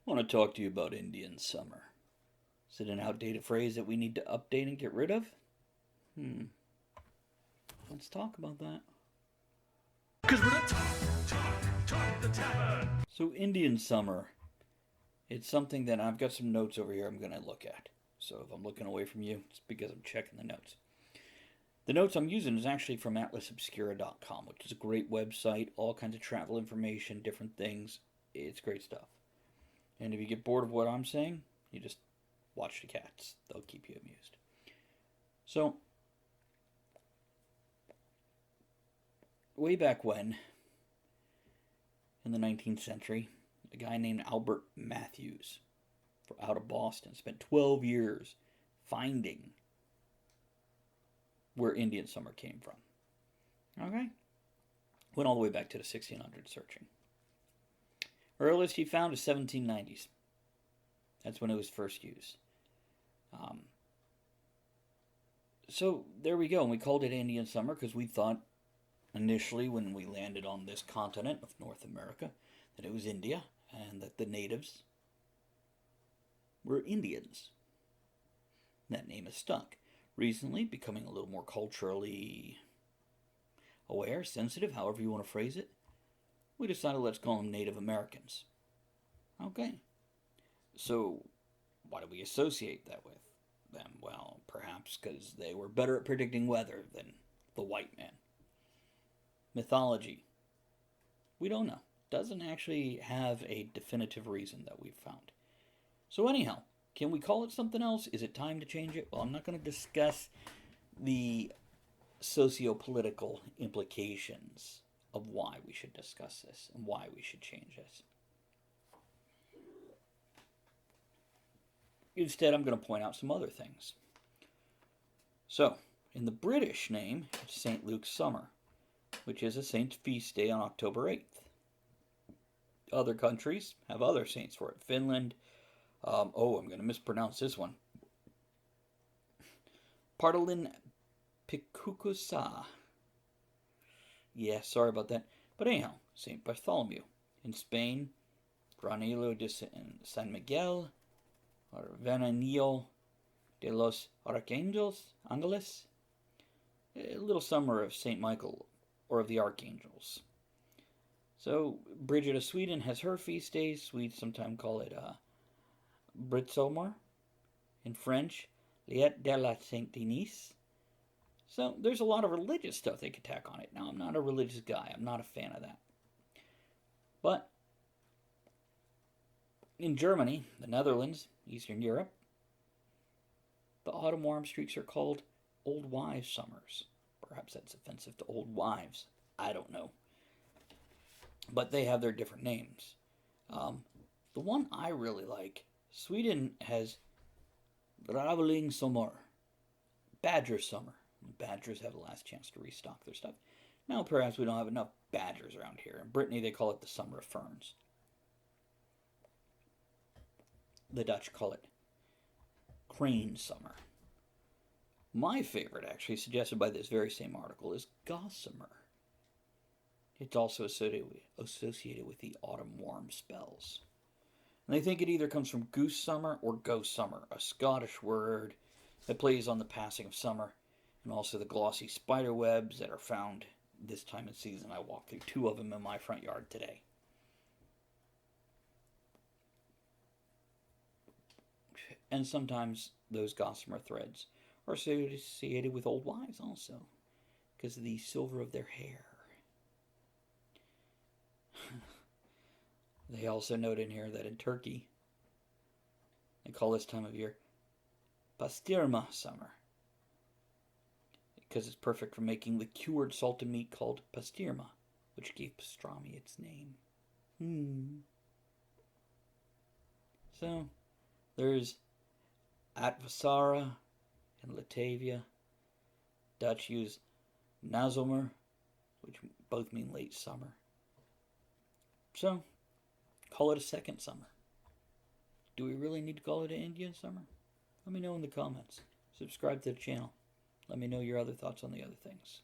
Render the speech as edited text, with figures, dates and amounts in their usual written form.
I want to talk to you about Indian summer. Is it an outdated phrase that we need to update and get rid of? Hmm. Let's talk about that. Because we're the talk the tavern. So, Indian summer. It's something that I've got some notes over here I'm going to look at. So, if I'm looking away from you, it's because I'm checking the notes. The notes I'm using is actually from atlasobscura.com, which is a great website, all kinds of travel information, different things. It's great stuff. And if you get bored of what I'm saying, you just watch the cats. They'll keep you amused. So, way back when, in the 19th century, a guy named Albert Matthews, out of Boston, spent 12 years finding where Indian summer came from. Okay? Went all the way back to the 1600s searching. Earliest he found is 1790s. That's when it was first used. So there we go. And we called it Indian summer because we thought initially when we landed on this continent of North America that it was India and that the natives were Indians. That name has stuck. Recently, becoming a little more culturally aware, sensitive, however you want to phrase it, we decided let's call them Native Americans. Okay. So, why do we associate that with them? Well, perhaps because they were better at predicting weather than the white man. Mythology. We don't know. Doesn't actually have a definitive reason that we've found. So anyhow, can we call it something else? Is it time to change it? Well, I'm not going to discuss the socio-political implications of why we should discuss this and why we should change this. Instead, I'm going to point out some other things. So, in the British name, it's St. Luke's Summer, which is a saint's feast day on October 8th. Other countries have other saints for it. Finland, I'm going to mispronounce this one. Partalin Picucusa. Yeah, sorry about that. But anyhow, St. Bartholomew. In Spain, Granilo de San Miguel, or Venanillo de los Arcángeles, a little summer of St. Michael, or of the Archangels. So, Bridget of Sweden has her feast days. Swedes sometimes call it Britsomar. In French, Liet de la Sainte Denise. So, there's a lot of religious stuff they could tack on it. Now, I'm not a religious guy. I'm not a fan of that. But, in Germany, the Netherlands, Eastern Europe, the autumn warm streaks are called Old Wives' Summers. Perhaps that's offensive to old wives. I don't know. But they have their different names. The one I really like, Sweden has Raveling Sommar, Badger Summer. Badgers have the last chance to restock their stuff. Now perhaps we don't have enough badgers around here. In Brittany they call it the Summer of Ferns. The Dutch call it Crane Summer. My favorite, actually, suggested by this very same article, is Gossamer. It's also associated with the autumn warm spells. And they think it either comes from goose summer or ghost summer, a Scottish word that plays on the passing of summer, and also the glossy spider webs that are found this time of season. I walked through 2 of them in my front yard today. And sometimes those gossamer threads are associated with old wives also, because of the silver of their hair. They also note in here that in Turkey, they call this time of year Pastirma summer, because it's perfect for making the cured salted meat called pastirma, which gave pastrami its name. So, there's Atvasara and Latavia. Dutch use Nazomer, which both mean late summer. So, call it a second summer. Do we really need to call it an Indian summer? Let me know in the comments. Subscribe to the channel. Let me know your other thoughts on the other things.